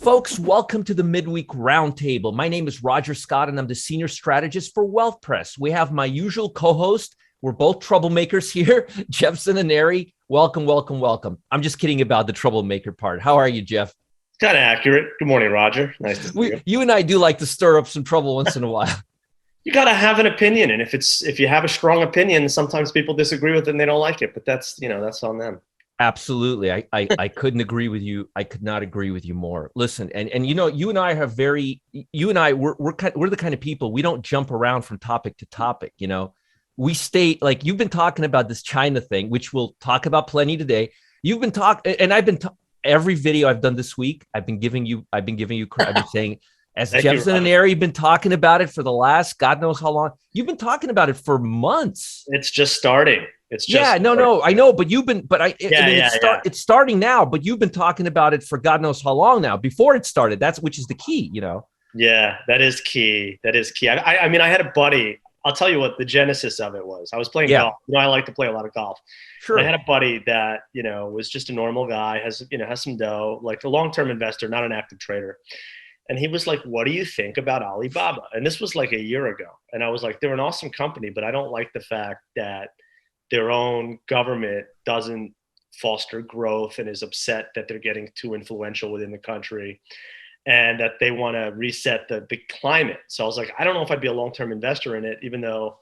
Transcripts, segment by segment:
folks. Welcome to the Midweek Roundtable. My name is 𝗧𝗴𝗀, and I'm the Senior Strategist for 𝗧𝗴𝗀𝗲. We have my usual co-host. We're both troublemakers here, 𝗧𝗴𝗀𝗃. Welcome, welcome, welcome. I'm just kidding about the troublemaker part. How are you, Jeff? Kind of accurate. Good morning, Roger. Nice to see you. You and I do like to stir up some trouble once in a while. You got to have an opinion, and if you have a strong opinion, sometimes people disagree with it and they don't like it, but that's on them. Absolutely. I couldn't agree with you. I could not agree with you more. Listen, and you know, you and I have we're the kind of people, we don't jump around from topic to topic. You know, we stay, like, you've been talking about this China thing, which we'll talk about plenty today. You've been talking, and I've been every video I've done this week, I've been giving you credit. I've been saying, as 𝗧𝗴𝗀𝗃 been talking about it for the last God knows how long. You've been talking about it for months. It's just starting. It's just no, I know, but it's starting now, but you've been talking about it for God knows how long now, before it started. Which is the key, you know? Yeah, that is key. That is key. I mean, I had a buddy, I'll tell you what the genesis of it was. I was playing golf. You know, I like to play a lot of golf. Sure. And I had a buddy that, you know, was just a normal guy, has some dough, like a long-term investor, not an active trader. And he was like, what do you think about Alibaba? And this was like a year ago. And I was like, they're an awesome company, but I don't like the fact that their own government doesn't foster growth and is upset that they're getting too influential within the country and that they want to reset the climate. So I was like, I don't know if I'd be a long-term investor in it, even though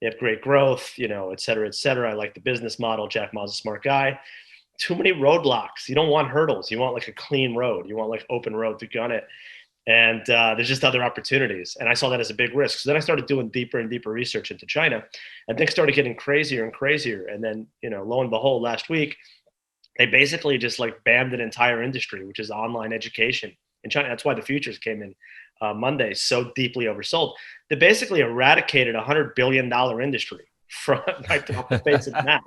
they have great growth, you know, et cetera, et cetera. I like the business model. Jack Ma's a smart guy. Too many roadblocks. You don't want hurdles. You want like a clean road. You want like open road to gun it. And there's just other opportunities. And I saw that as a big risk. So then I started doing deeper and deeper research into China, and things started getting crazier and crazier. And then, you know, lo and behold, last week, they basically just like banned an entire industry, which is online education in China. That's why the futures came in Monday so deeply oversold. They basically eradicated a $100 billion industry from like off the face of the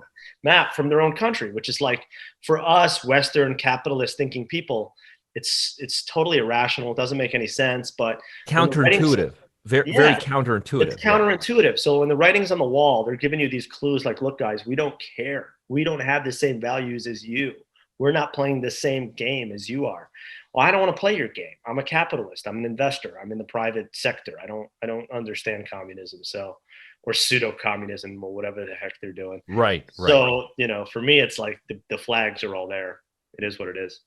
map from their own country, which is like, for us Western capitalist thinking people, it's totally irrational. It doesn't make any sense, but counterintuitive. Very counterintuitive. It's counterintuitive. So when the writing's on the wall, they're giving you these clues like, look, guys, we don't care. We don't have the same values as you. We're not playing the same game as you are. Well, I don't want to play your game. I'm a capitalist. I'm an investor. I'm in the private sector. I don't understand communism. So, or pseudo communism or whatever the heck they're doing. Right. So, you know, for me, it's like the flags are all there. It is what it is.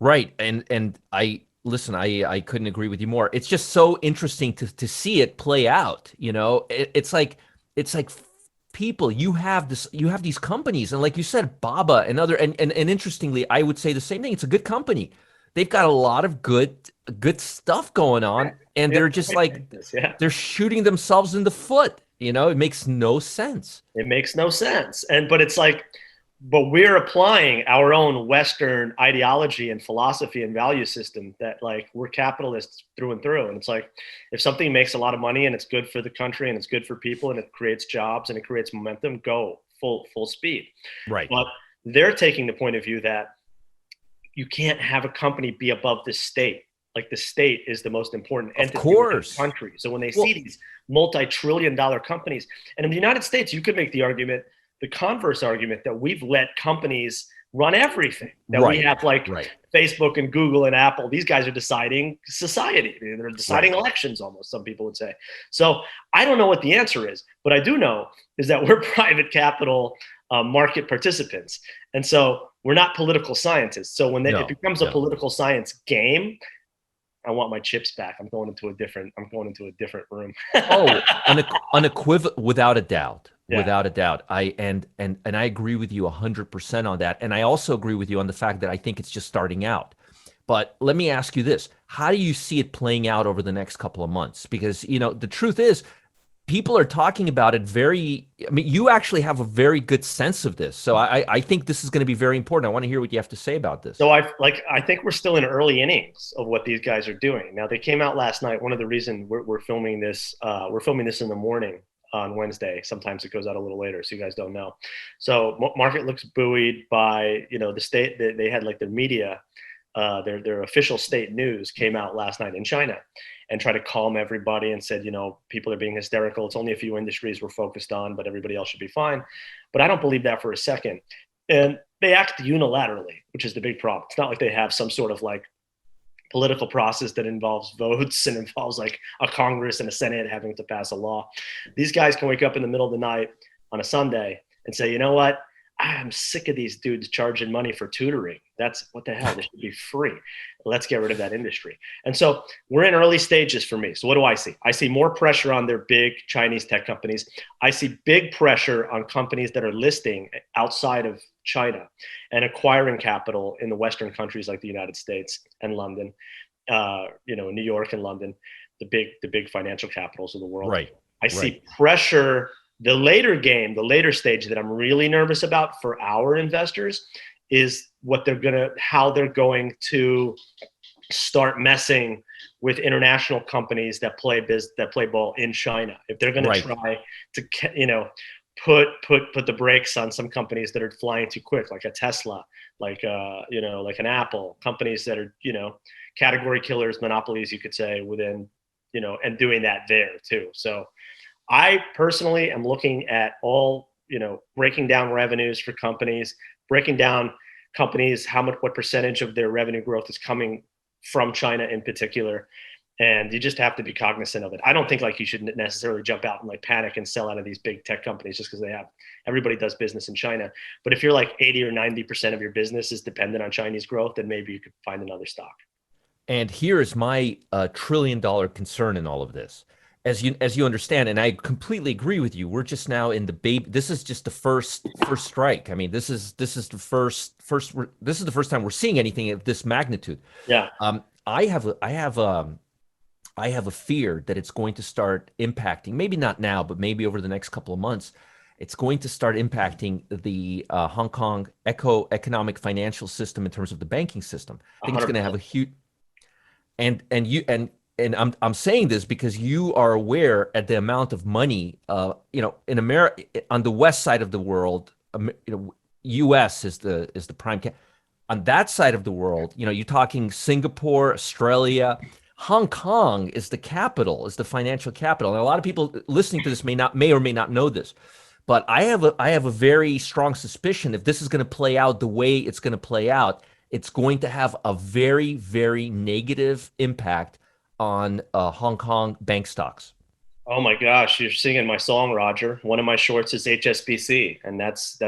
Right. And I couldn't agree with you more. It's just so interesting to see it play out. You know, it's like people, you have these companies, and like you said, Baba and other, and interestingly, I would say the same thing. It's a good company. They've got a lot of good stuff going on, and they're just like, they're shooting themselves in the foot. You know, it makes no sense. It makes no sense. But it's like, but we're applying our own Western ideology and philosophy and value system that, like, we're capitalists through and through. And it's like, if something makes a lot of money and it's good for the country and it's good for people and it creates jobs and it creates momentum, go full speed. Right. But they're taking the point of view that you can't have a company be above the state. Like, the state is the most important entity in the country. So when they see these multi-trillion-dollar companies, and in the United States, you could make the argument, the converse argument, that we've let companies run everything. That we have like Facebook and Google and Apple. These guys are deciding society. They're deciding elections almost, some people would say. So I don't know what the answer is, but I do know is that we're private capital market participants. And so we're not political scientists. So when it becomes a political science game, I want my chips back. I'm going into a different room. Unequivocal, without a doubt. Yeah. Without a doubt. I agree with you 100% on that. And I also agree with you on the fact that I think it's just starting out. But let me ask you this. How do you see it playing out over the next couple of months? Because, you know, the truth is, people are talking about it you actually have a very good sense of this. So I think this is going to be very important. I want to hear what you have to say about this. So I think we're still in early innings of what these guys are doing. Now, they came out last night. One of the reasons we're filming this in the morning on Wednesday. Sometimes it goes out a little later, so you guys don't know. So market looks buoyed by, you know, the state. They had like their media, their official state news came out last night in China and tried to calm everybody and said, you know, people are being hysterical. It's only a few industries we're focused on, but everybody else should be fine. But I don't believe that for a second. And they act unilaterally, which is the big problem. It's not like they have some sort of like political process that involves votes and involves like a Congress and a Senate having to pass a law. These guys can wake up in the middle of the night on a Sunday and say, you know what? I'm sick of these dudes charging money for tutoring. That's what the hell. This should be free. Let's get rid of that industry. And so we're in early stages for me. So what do I see? I see more pressure on their big Chinese tech companies. I see big pressure on companies that are listing outside of China and acquiring capital in the Western countries like the United States and London, New York and London, the big financial capitals of the world. Right. I see pressure. The later stage that I'm really nervous about for our investors is how they're going to start messing with international companies that play ball in China. If they're going to try to, put the brakes on some companies that are flying too quick, like a Tesla, like an Apple, companies that are, category killers, monopolies, you could say, within, and doing that there too. So I personally am looking at all, breaking down revenues for companies, breaking down companies, what percentage of their revenue growth is coming from China in particular. And you just have to be cognizant of it. I don't think like you should necessarily jump out and like panic and sell out of these big tech companies just because everybody does business in China. But if you're like 80 or 90% of your business is dependent on Chinese growth, then maybe you could find another stock. And here is my $1 trillion concern in all of this. As you understand, and I completely agree with you, we're just now in the baby. This is just the first strike. I mean, this is the first time we're seeing anything of this magnitude. Yeah. I have a fear that it's going to start impacting, maybe not now, but maybe over the next couple of months, it's going to start impacting the Hong Kong economic financial system in terms of the banking system. I think 100%. It's going to have a huge, and I'm saying this because you are aware at the amount of money, in America, on the west side of the world, U.S. is the prime. On that side of the world, you're talking Singapore, Australia, Hong Kong is the capital, is the financial capital. And a lot of people listening to this may or may not know this, but I have a very strong suspicion if this is going to play out the way it's going to play out, it's going to have a very, very negative impact on Hong Kong bank stocks. Oh my gosh, you're singing my song, Roger. One of my shorts is HSBC, and that's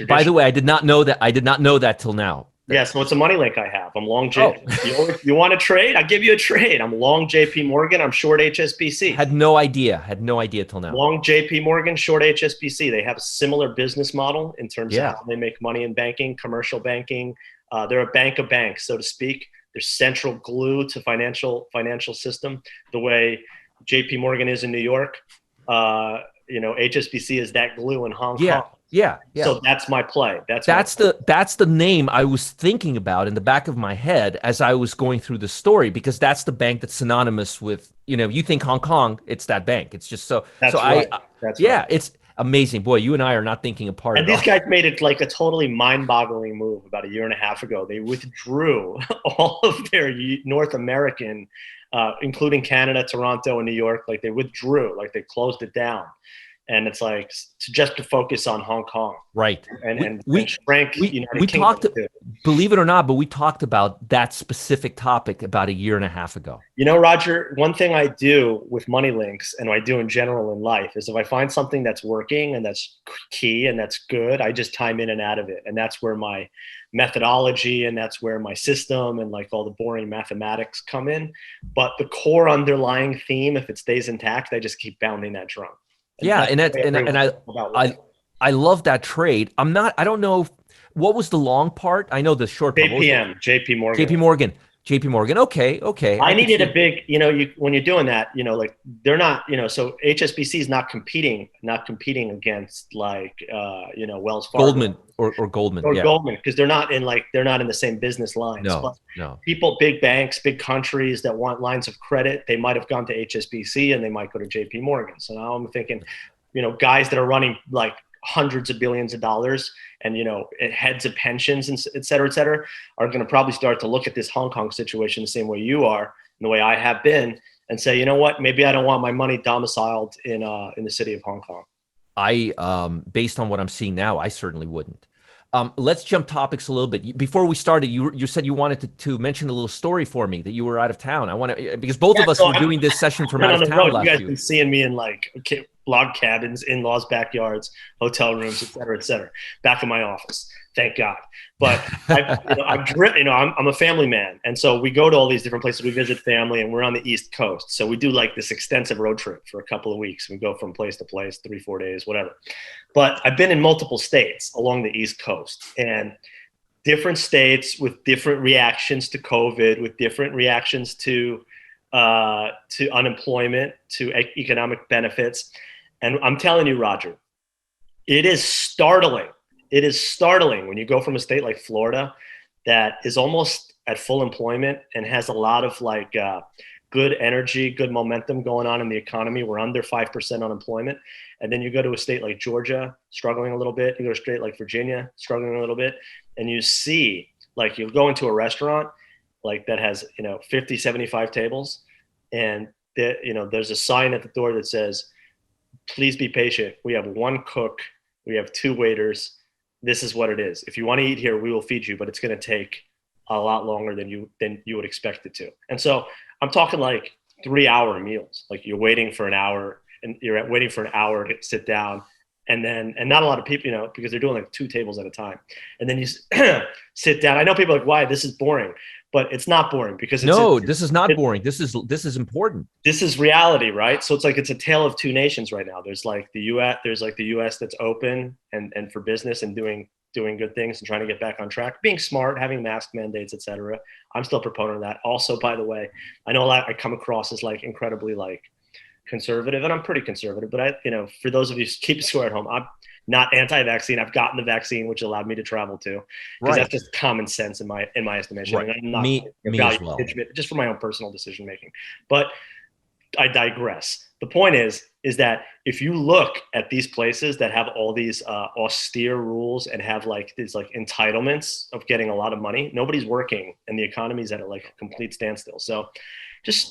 By the way, I did not know that. I did not know that till now. Yeah, so it's a money link I have. I'm long you want to trade? I'll give you a trade. I'm long JP Morgan. I'm short HSBC. Had no idea till now. Long JP Morgan, short HSBC. They have a similar business model in terms of how they make money in banking, commercial banking. They're a bank of banks, so to speak. They're central glue to financial system. The way JP Morgan is in New York, HSBC is that glue in Hong Kong. Yeah. So that's my play. That's the name I was thinking about in the back of my head as I was going through the story, because that's the bank that's synonymous with, you think Hong Kong, it's that bank. It's just so. That's so right. It's amazing. Boy, you and I are not thinking apart. And these guys made it like a totally mind-boggling move about a year and a half ago. They withdrew all of their North American, including Canada, Toronto, and New York. Like they withdrew, like they closed it down. And it's like just to focus on Hong Kong, right? And we talked, believe it or not, but we talked about that specific topic about a year and a half ago. Roger, one thing I do with money links, and I do in general in life, is if I find something that's working and that's key and that's good, I just time in and out of it, and that's where my methodology and that's where my system and like all the boring mathematics come in. But the core underlying theme, if it stays intact, I just keep pounding that drum. I love that trade. I don't know what was the long part. I know the short part. JP Morgan. Okay. I needed a big, when you're doing that, like they're not, so HSBC is not competing against like, Wells Fargo. Goldman or Goldman. Goldman, because they're not in the same business lines. No. People, big banks, big countries that want lines of credit, they might have gone to HSBC and they might go to JP Morgan. So now I'm thinking, guys that are running like hundreds of billions of dollars and, heads of pensions and et cetera, are going to probably start to look at this Hong Kong situation the same way you are and the way I have been and say, you know what, maybe I don't want my money domiciled in the city of Hong Kong. Based on what I'm seeing now, I certainly wouldn't. Let's jump topics a little bit. Before we started, you said you wanted to mention a little story for me that you were out of town. I want to, because both of us were doing this session from out of town last year. You guys year. been seeing me in like log cabins, in-laws, backyards, hotel rooms, et cetera, back in my office. Thank God. But I'm a family man, and so we go to all these different places. We visit family, and we're on the East Coast, so we do like this extensive road trip for a couple of weeks. We go from place to place, 3-4 days, whatever. But I've been in multiple states along the East Coast, and different states with different reactions to COVID, with different reactions to unemployment, to economic benefits. And I'm telling you, Roger, it is startling. It is startling when you go from a state like Florida that is almost at full employment and has a lot of like good energy, good momentum going on in the economy. We're under 5% unemployment. And then you go to a state like Georgia, struggling a little bit. You go to a state like Virginia, struggling a little bit. And you see, like, you'll go into a restaurant like that has, 50, 75 tables. And there's a sign at the door that says, please be patient. We have one cook. We have 2 waiters. This is what it is. If you want to eat here, we will feed you, but it's going to take a lot longer than you would expect it to. And so I'm talking like 3-hour meals. Like you're waiting for an hour, and you're waiting for an hour to sit down, and not a lot of people, because they're doing like 2 tables at a time. And then you sit down. I know people are like, why? This is boring. But it's not boring because this is not boring. This is important. This is reality, right? So it's like it's a tale of 2 nations right now. There's like the U.S. that's open and for business and doing good things and trying to get back on track, being smart, having mask mandates, et cetera. I'm still a proponent of that. Also, by the way, I know I come across as like incredibly like conservative, and I'm pretty conservative. But for those of you keep score at home, I'm not anti-vaccine. I've gotten the vaccine, which allowed me to travel too, because that's just common sense in my estimation. Right. And I'm not me as well. Just for my own personal decision making. But I digress. The point is that if you look at these places that have all these austere rules and have like these like entitlements of getting a lot of money, nobody's working, and the economy's at like a complete standstill. So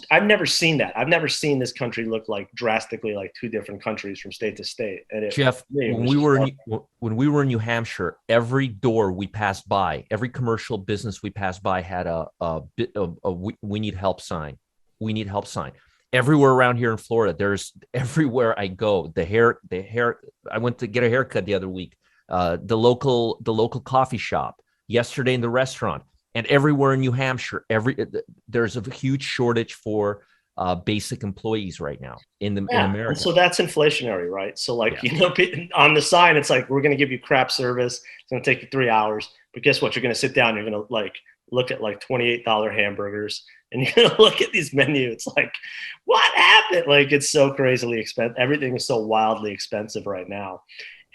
I've never seen that. I've never seen this country look like drastically like 2 different countries from state to state. And Jeff, when we were in New Hampshire, every door we passed by, every commercial business we passed by had a "We need help" sign. We need help sign. Everywhere around here in Florida, everywhere I go, the hair. I went to get a haircut the other week. The local coffee shop. Yesterday in the restaurant. And everywhere in New Hampshire, there's a huge shortage for basic employees right now in America. And so that's inflationary, right? So like, on the sign, it's like, we're going to give you crap service. It's going to take you 3 hours. But guess what? You're going to sit down. You're going to like look at like $28 hamburgers, and you're going to look at these menus. It's like, what happened? Like, it's so crazily expensive. Everything is so wildly expensive right now.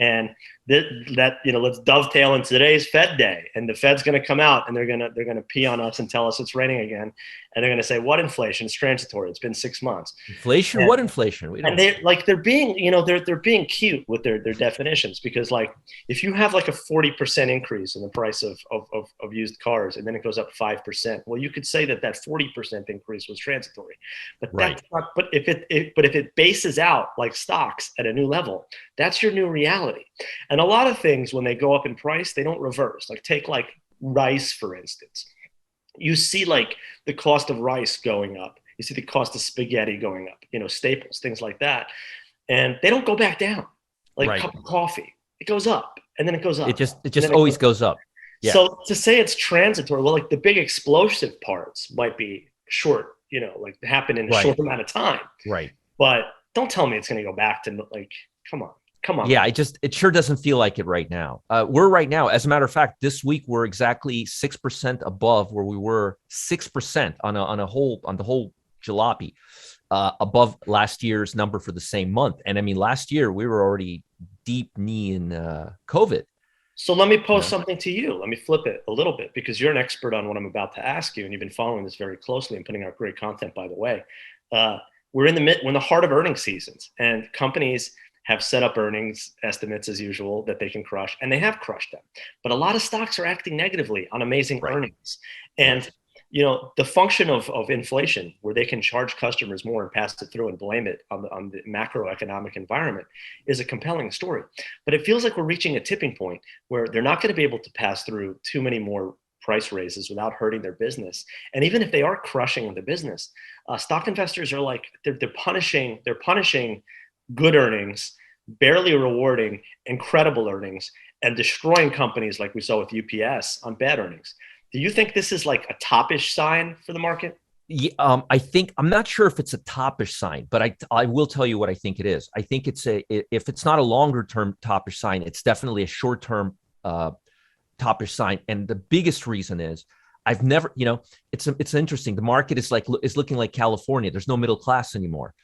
And let's dovetail in today's Fed day, and the Fed's going to come out and they're going to pee on us and tell us it's raining again, and they're going to say, what inflation? It's transitory. It's been 6 months. Inflation? What inflation? They're being cute with their definitions, because like if you have like a 40% increase in the price of used cars, and then it goes up 5%, well, you could say that 40% increase was transitory, but that's not. But if it bases out like stocks at a new level, that's your new reality. And a lot of things, when they go up in price, they don't reverse. Like take like rice, for instance. You see like the cost of rice going up. You see the cost of spaghetti going up, staples, things like that. And they don't go back down. Like a cup of coffee, it goes up and then it goes up. It just always goes up. Yeah. So to say it's transitory, well, like the big explosive parts might be short, like happen in a short amount of time. Right. But don't tell me it's going to go back to like, come on. Yeah, it sure doesn't feel like it right now. We're right now, as a matter of fact, this week we're exactly 6% above where we were 6% on the whole jalopy, above last year's number for the same month. And I mean, last year we were already deep knee in COVID. So let me pose something to you. Let me flip it a little bit, because you're an expert on what I'm about to ask you, and you've been following this very closely and putting out great content, by the way. We're in the heart of earnings seasons, and companies have set up earnings estimates as usual that they can crush, and they have crushed them. But a lot of stocks are acting negatively on amazing earnings. And the function of inflation, where they can charge customers more and pass it through and blame it on the macroeconomic environment, is a compelling story. But it feels like we're reaching a tipping point where they're not going to be able to pass through too many more price raises without hurting their business. And even if they are crushing the business, stock investors are like, they're punishing good earnings, barely rewarding incredible earnings, and destroying companies like we saw with UPS on bad earnings. Do you think this is like a toppish sign for the market? Yeah, I'm not sure if it's a toppish sign, but I will tell you what I think it is. I think if it's not a longer term toppish sign, it's definitely a short term toppish sign. And the biggest reason is I've never, it's interesting. The market is looking like California. There's no middle class anymore.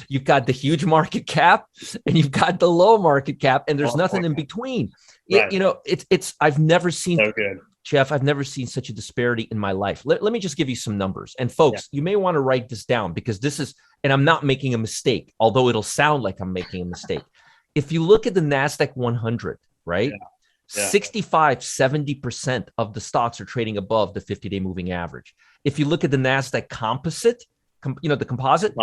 You've got the huge market cap and you've got the low market cap, and there's nothing in between. Right. I've never seen, so good. Jeff, I've never seen such a disparity in my life. Let me just give you some numbers. And folks, you may want to write this down, because this is, and I'm not making a mistake, although it'll sound like I'm making a mistake. If you look at the Nasdaq 100, right? 65-70% of the stocks are trading above the 50-day moving average. If you look at the Nasdaq composite, the composite,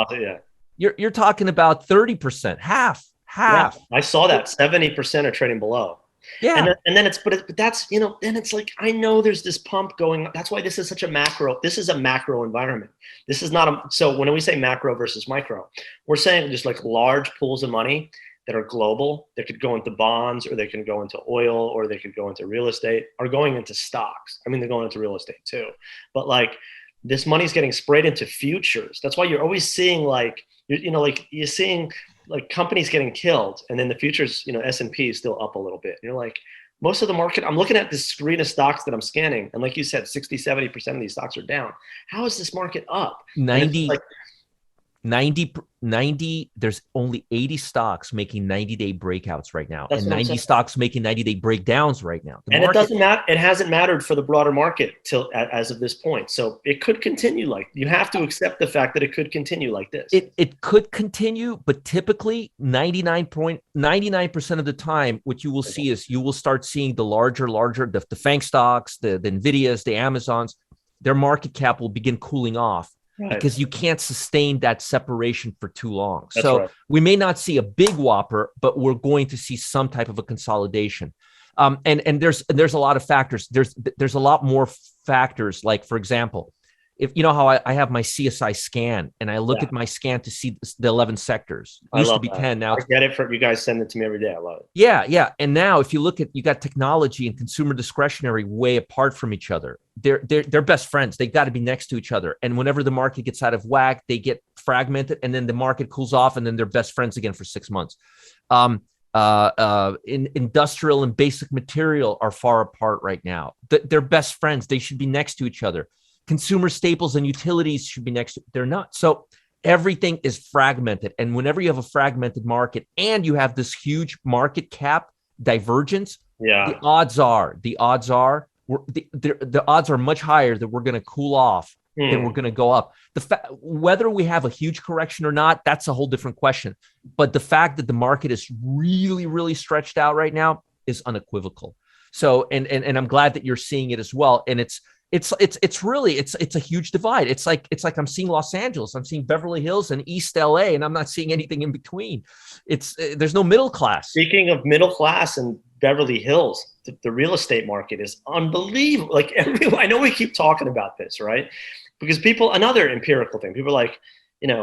you're talking about 30%, half. Yeah, I saw that 70% are trading below. Yeah. And then but that's, then it's like, I know there's this pump going. That's why this is such a macro. This is a macro environment. This is not so when we say macro versus micro, we're saying just like large pools of money that are global, that could go into bonds, or they can go into oil, or they could go into real estate, are going into stocks. I mean, they're going into real estate too. But like, this money's getting sprayed into futures. That's why you're always seeing you're seeing like companies getting killed, and then the futures, S&P is still up a little bit. And you're like, most of the market, I'm looking at this screen of stocks that I'm scanning, and like you said, 60-70% of these stocks are down. How is this market up? 90, there's only 80 stocks making 90-day breakouts right now, and 90 stocks making 90-day breakdowns right now. It doesn't matter. It hasn't mattered for the broader market as of this point. So it could continue you have to accept the fact that it could continue like this. It could continue, but typically 99% of the time, what you will see is you will start seeing the larger, the FANG stocks, the NVIDIAs, the Amazons, their market cap will begin cooling off. Right. Because you can't sustain that separation for too long. That's so right. We may not see a big whopper, but we're going to see some type of a consolidation. And there's a lot of factors. There's a lot more factors. Like, for example, if you know how I have my CSI scan, and I look at my scan to see the 11 sectors. It used to be 10. Now I get it. You guys send it to me every day. I love it. Yeah. And now if you look at, you got technology and consumer discretionary way apart from each other. They're best friends. They got to be next to each other. And whenever the market gets out of whack, they get fragmented, and then the market cools off, and then they're best friends again for 6 months. In industrial and basic material are far apart right now. They're best friends. They should be next to each other. Consumer staples and utilities should be next to, they're not. So everything is fragmented. And whenever you have a fragmented market and you have this huge market cap divergence, the odds are much higher that we're going to cool off than we're going to go up. Whether we have a huge correction or not, that's a whole different question. But the fact that the market is really, really stretched out right now is unequivocal. So, and I'm glad that you're seeing it as well. And it's a huge divide. It's like I'm seeing Los Angeles, I'm seeing Beverly Hills and East LA, and I'm not seeing anything in between. There's no middle class. Speaking of middle class and Beverly Hills, the real estate market is unbelievable. Like I know we keep talking about this, right? Because another empirical thing, people are like,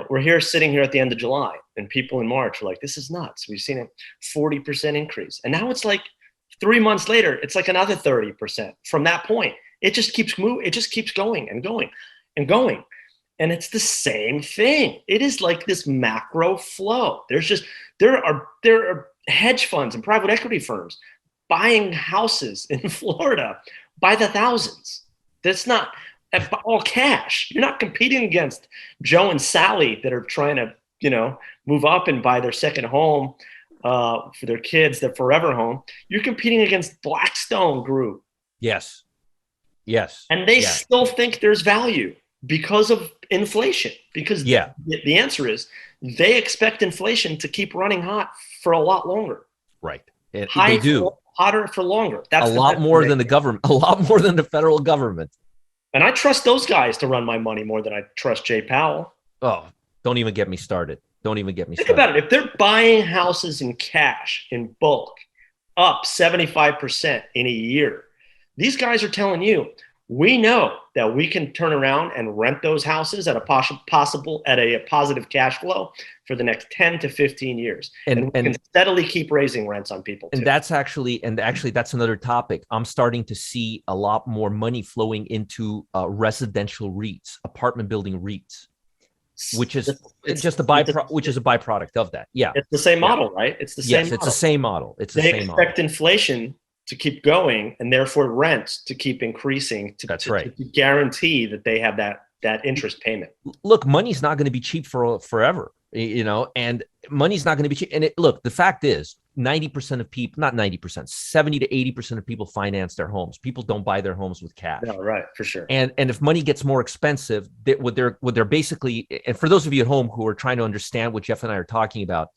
we're sitting here at the end of July, and people in March are like, this is nuts. We've seen a 40% increase. And now it's like 3 months later, it's like another 30% from that point. It just keeps moving. It just keeps going and going and going. And it's the same thing. It is like this macro flow. There are hedge funds and private equity firms buying houses in Florida by the thousands. That's not all cash. You're not competing against Joe and Sally that are trying to, move up and buy their second home for their kids, their forever home. You're competing against Blackstone Group. Yes. And they still think there's value because of inflation. Because the answer is they expect inflation to keep running hot for a lot longer. Right. They do. Hotter for longer. That's a lot more than the government, a lot more than the federal government. And I trust those guys to run my money more than I trust Jay Powell. Oh, don't even get me started. Don't even get me Think started. about it. If they're buying houses in cash, in bulk, up 75% in a year, these guys are telling you, we know that we can turn around and rent those houses at a positive cash flow for the next 10 to 15 years. And we can steadily keep raising rents on people too. And actually, that's another topic. I'm starting to see a lot more money flowing into residential REITs, apartment building REITs, which is just a byproduct of that. Yeah. It's the same model, right? It's the same model. It's the same model. It's the same model. They expect inflation to keep going and therefore rents to keep increasing to guarantee that they have that interest payment. Look, money's not going to be cheap for forever, and money's not going to be cheap. And look, the fact is 90% of people, not 90%, 70 to 80% of people finance their homes. People don't buy their homes with cash. No, right, for sure. And if money gets more expensive, what they're basically, and for those of you at home who are trying to understand what Jeff and I are talking about,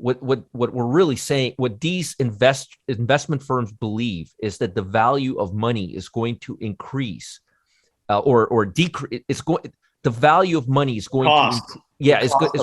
what we're really saying, what these investment firms believe is that the value of money is going to increase or decrease. The value of money is going to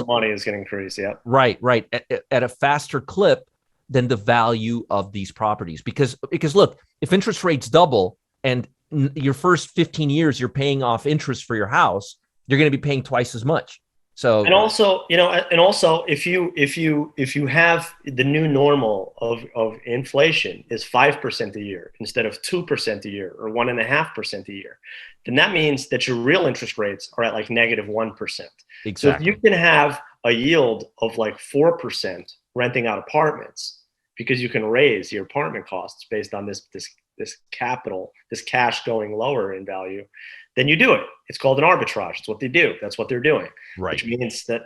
money is going to increase. Yeah. Right. At a faster clip than the value of these properties. Because look, if interest rates double and your first 15 years, you're paying off interest for your house, you're going to be paying twice as much. So, and also, if you have the new normal of inflation is 5% a year instead of 2% a year or 1.5% a year, then that means that your real interest rates are at like -1%. Exactly. So if you can have a yield of like 4% renting out apartments because you can raise your apartment costs based on this cash going lower in value, then you do it. It's called an arbitrage. It's what they do. That's what they're doing. Right. Which means that,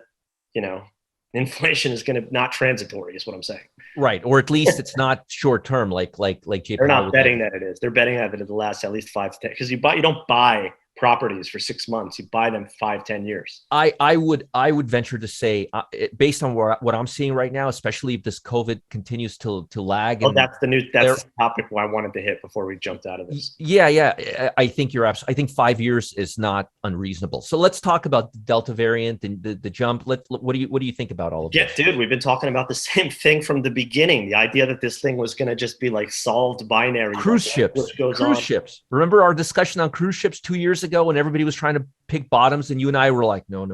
inflation is going to not transitory is what I'm saying. Right. Or at least it's not short term like JP. They're not betting that it is. They're betting that it lasts at least 5 to 10, because you don't buy properties for 6 months. You buy them 5-10 years. I would venture to say, based on what I'm seeing right now, especially if this COVID continues to lag. That's the topic I wanted to hit before we jumped out of this. Yeah. I think you're absolutely. I think 5 years is not unreasonable. So let's talk about the Delta variant and the jump. What do you think about all of this? Yeah, dude, we've been talking about the same thing from the beginning. The idea that this thing was going to just be like solved binary. Cruise ships. Remember our discussion on cruise ships 2 years ago when everybody was trying to pick bottoms, and you and I were like, no.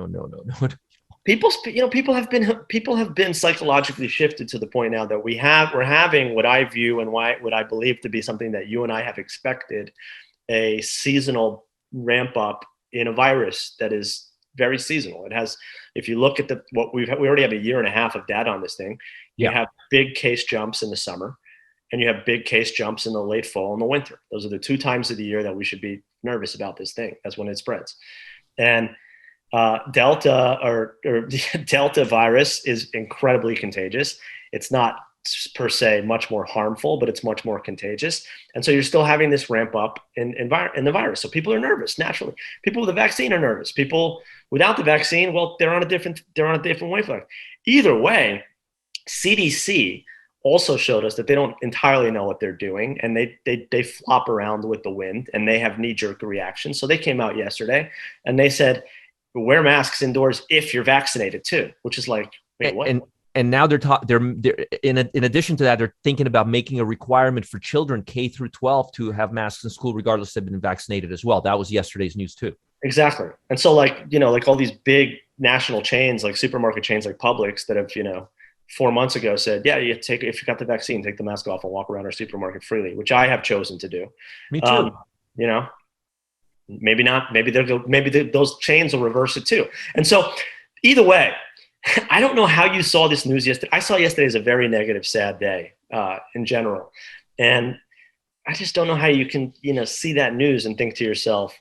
People have been psychologically shifted to the point now that we're having what I view and what I believe to be something that you and I have expected, a seasonal ramp up in a virus that is very seasonal. It has, if you look at we already have 1.5 years of data on this thing. You have big case jumps in the summer, and you have big case jumps in the late fall and the winter. Those are the 2 times of the year that we should be nervous about this thing. That's when it spreads. And Delta or Delta virus is incredibly contagious. It's not per se much more harmful, but it's much more contagious. And so you're still having this ramp up in the virus. So people are nervous naturally. People with the vaccine are nervous. People without the vaccine, well, they're on a different wavelength. Either way, CDC also showed us that they don't entirely know what they're doing, and they flop around with the wind, and they have knee-jerk reactions. So they came out yesterday and they said, wear masks indoors if you're vaccinated too, which is like, wait, what? And now they're in addition to that, they're thinking about making a requirement for children K through 12 to have masks in school, regardless if they've been vaccinated as well. That was yesterday's news too. Exactly. And so like all these big national chains, like supermarket chains like Publix that have, 4 months ago said, yeah, if you got the vaccine, take the mask off and walk around our supermarket freely, which I have chosen to do. Me too. Maybe not. Maybe those chains will reverse it too. And so either way, I don't know how you saw this news yesterday. I saw yesterday as a very negative, sad day in general. And I just don't know how you can, see that news and think to yourself,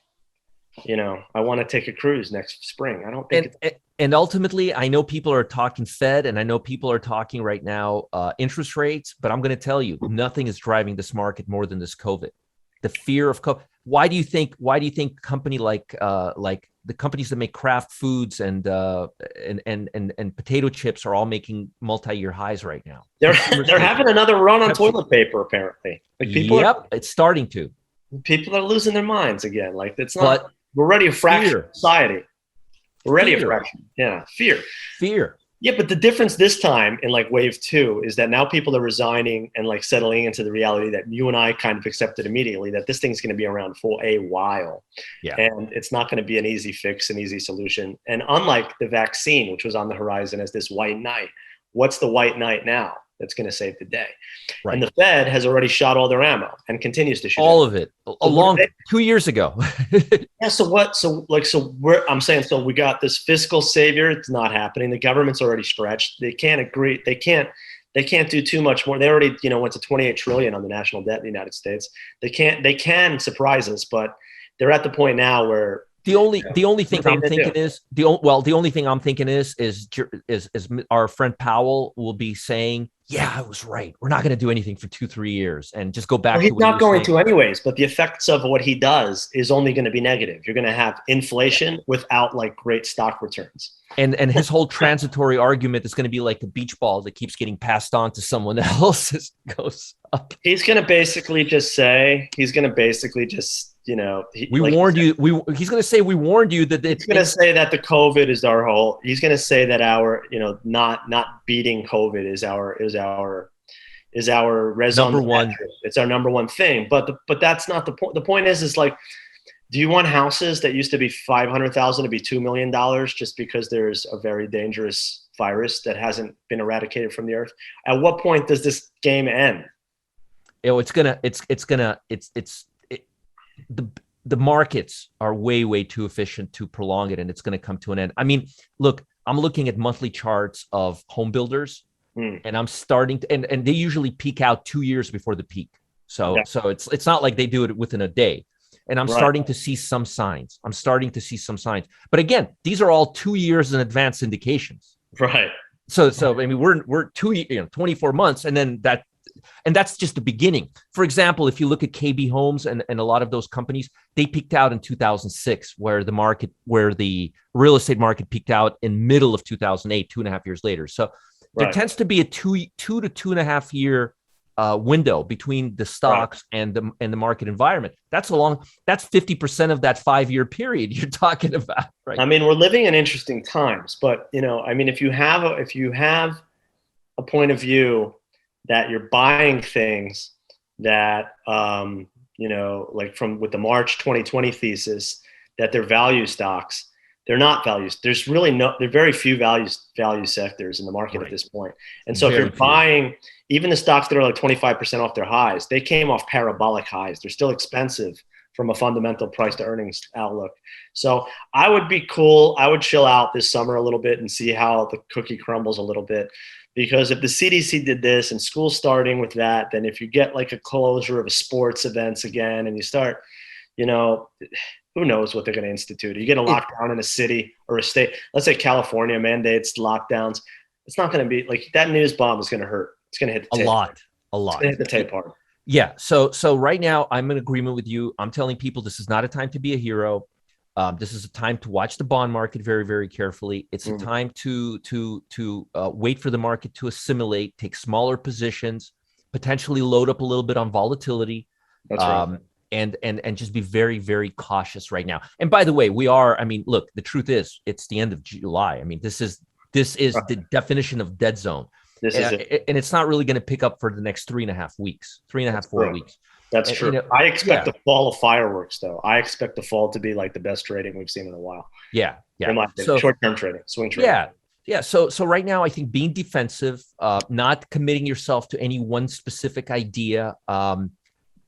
I want to take a cruise next spring. I don't think and ultimately, I know people are talking Fed, and I know people are talking right now interest rates, but I'm going to tell you, nothing is driving this market more than this COVID. The fear of COVID. Why do you think company like the companies that make Kraft foods and potato chips are all making multi-year highs right now? They're having another run on toilet paper, apparently. It's starting to. People are losing their minds again. Like it's not. But we're already a fractured society. We're already a fraction. Yeah, fear. Yeah, but the difference this time in like wave 2 is that now people are resigning and like settling into the reality that you and I kind of accepted immediately, that this thing's going to be around for a while. Yeah. And it's not going to be an easy fix, an easy solution. And unlike the vaccine, which was on the horizon as this white knight, what's the white knight now that's going to save the day? Right. And the Fed has already shot all their ammo and continues to shoot all of it along 2 years ago. Yeah. So I'm saying, so we got this fiscal savior. It's not happening. The government's already stretched. They can't agree. They can't do too much more. They already, went to 28 trillion on the national debt in the United States. They can surprise us, but they're at the point now where the only thing I'm thinking is our friend Powell will be saying, yeah, I was right. We're not going to do anything for 2-3 years and just go back. Well, he's not going to anyways, but the effects of what he does is only going to be negative. You're going to have inflation without like great stock returns. And his whole transitory argument is going to be like a beach ball that keeps getting passed on to someone else as it goes up. He's going to basically just say, we warned you. He's going to say, we warned you that he's going to say that the COVID is our whole, he's going to say that our, not beating COVID is our raison number one. It's our number one thing. But that's not the point. The point is like, do you want houses that used to be $500,000 to be $2 million just because there's a very dangerous virus that hasn't been eradicated from the earth? At what point does this game end? The markets are way too efficient to prolong it, and it's going to come to an end. I mean, look, I'm looking at monthly charts of home builders, and I'm starting to, and they usually peak out 2 years before the peak. So it's not like they do it within a day. And I'm starting to see some signs. But again, these are all 2 years in advance indications. Right. So I mean, we're 24 months, and then that's just the beginning. For example, if you look at KB Homes and a lot of those companies, they peaked out in 2006, where the real estate market peaked out in middle of 2008, 2.5 years later. So there tends to be a two to 2.5 year window between the stocks and the market environment. That's 50% of that 5-year period you're talking about, right? I mean, we're living in interesting times, but I mean, if you have a point of view that you're buying things that like with the March 2020 thesis that they're value stocks, they're not values. There are very few value sectors in the market at this point. And so if you're buying even the stocks that are like 25% off their highs, they came off parabolic highs. They're still expensive from a fundamental price to earnings outlook. So I would be cool. I would chill out this summer a little bit and see how the cookie crumbles a little bit. Because if the CDC did this and school's starting with that, then if you get like a closure of sports events again and you start, who knows what they're going to institute. You get a lockdown in a city or a state. Let's say California mandates lockdowns. It's not going to be like that news bomb is going to hurt. It's going to hit the tape. A lot. It's going to hit the tape hard. Yeah. So right now I'm in agreement with you. I'm telling people this is not a time to be a hero. This is a time to watch the bond market very, very carefully. It's a time to wait for the market to assimilate, take smaller positions, potentially load up a little bit on volatility. That's right. And just be very, very cautious right now. And by the way, look, the truth is it's the end of July. I mean, this is the definition of dead zone. This is it. And it's not really going to pick up for the next 3.5 weeks, 4 weeks. That's true. I expect the fall of fireworks, though. I expect the fall to be like the best trading we've seen in a while. Yeah. So, short-term trading, swing trading. Yeah. So right now, I think being defensive, not committing yourself to any one specific idea,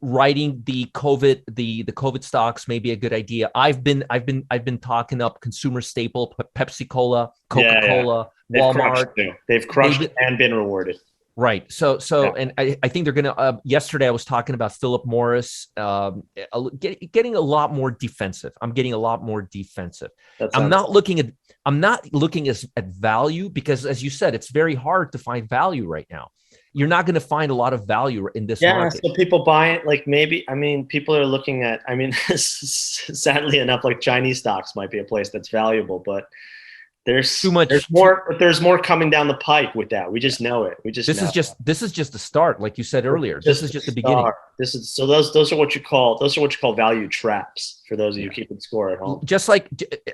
writing the COVID stocks may be a good idea. I've been talking up consumer staple, Pepsi Cola, Coca-Cola, Walmart. They've crushed and been rewarded. Right. So, and I think they're going to, yesterday I was talking about Philip Morris, getting a lot more defensive. I'm getting a lot more defensive. I'm not looking at value because, as you said, it's very hard to find value right now. You're not going to find a lot of value in this market. So people buy it, like people are looking at, sadly enough, like Chinese stocks might be a place that's valuable, but There's too much. There's more coming down the pike with that. We just know it. This is just the start, like you said earlier. This is just the beginning. Those are what you call value traps for those of you keeping score at home. Just like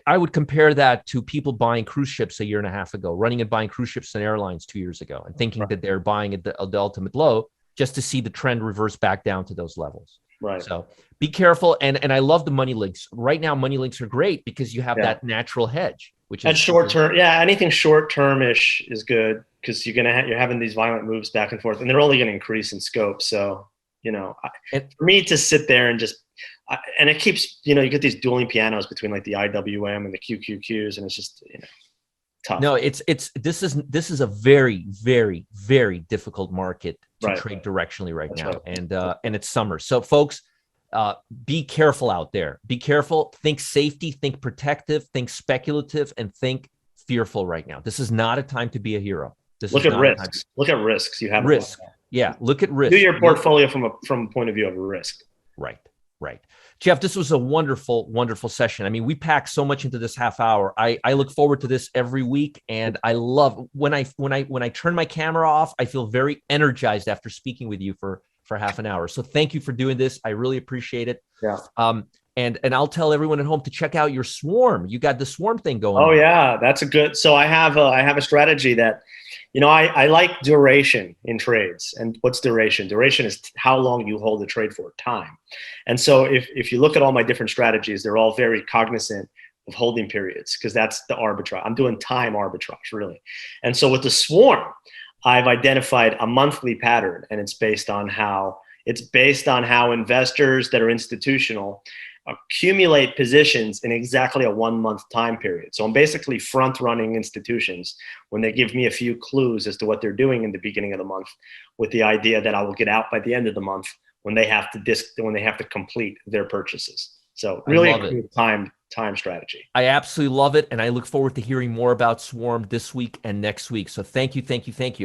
I would compare that to people buying cruise ships a year and a half ago, running and buying cruise ships and airlines 2 years ago, and thinking that they're buying at the ultimate low just to see the trend reverse back down to those levels. Right. So be careful. And I love the money links. Right now, money links are great because you have that natural hedge. Which is short term, anything short term-ish is good because you're having these violent moves back and forth, and they're only going to increase in scope. So for me to sit there and just and it keeps you get these dueling pianos between like the IWM and the QQQs, and it's just tough. No, this is a very, very, very difficult market to trade directionally right now, and it's summer. So folks, be careful out there. Be careful. Think safety, think protective, think speculative, and think fearful right now. This is not a time to be a hero. Look at risks. Look at risks. You have risk. Yeah, look at risk. Do your portfolio from a point of view of a risk. Right. Jeff, this was a wonderful, wonderful session. I mean, we packed so much into this half hour. I look forward to this every week, and I love when I turn my camera off, I feel very energized after speaking with you for half an hour. So thank you for doing this. I really appreciate it. Yeah. And I'll tell everyone at home to check out your swarm. You got the swarm thing going on. Oh yeah, that's a good. So I have a strategy that, I like duration in trades. And what's duration? Duration is how long you hold the trade for, time. And so if you look at all my different strategies, they're all very cognizant of holding periods because that's the arbitrage. I'm doing time arbitrage really. And so with the swarm, I've identified a monthly pattern, and it's based on how investors that are institutional accumulate positions in exactly a 1 month time period. So I'm basically front running institutions when they give me a few clues as to what they're doing in the beginning of the month, with the idea that I will get out by the end of the month when they have to complete their purchases. So really a good time strategy. I absolutely love it, and I look forward to hearing more about Swarm this week and next week. So thank you.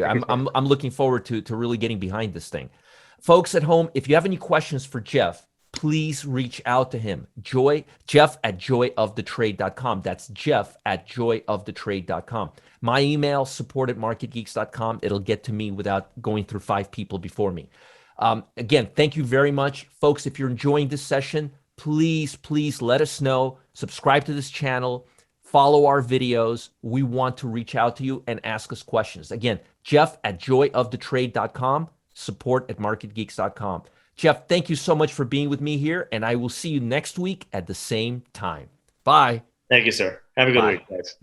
I'm looking forward to really getting behind this thing. Folks at home, if you have any questions for Jeff, please reach out to him. Jeff at 𝗧𝗴𝗀.com. That's Jeff at 𝗧𝗴𝗀.com. My email, support@marketgeeks.com. It'll get to me without going through 5 people before me. Again, thank you very much. Folks, if you're enjoying this session, please let us know. Subscribe to this channel. Follow our videos. We want to reach out to you and ask us questions. Again, Jeff at 𝗧𝗴𝗀.com, support@marketgeeks.com. Jeff, thank you so much for being with me here, and I will see you next week at the same time. Bye. Thank you, sir. Have a good week, guys.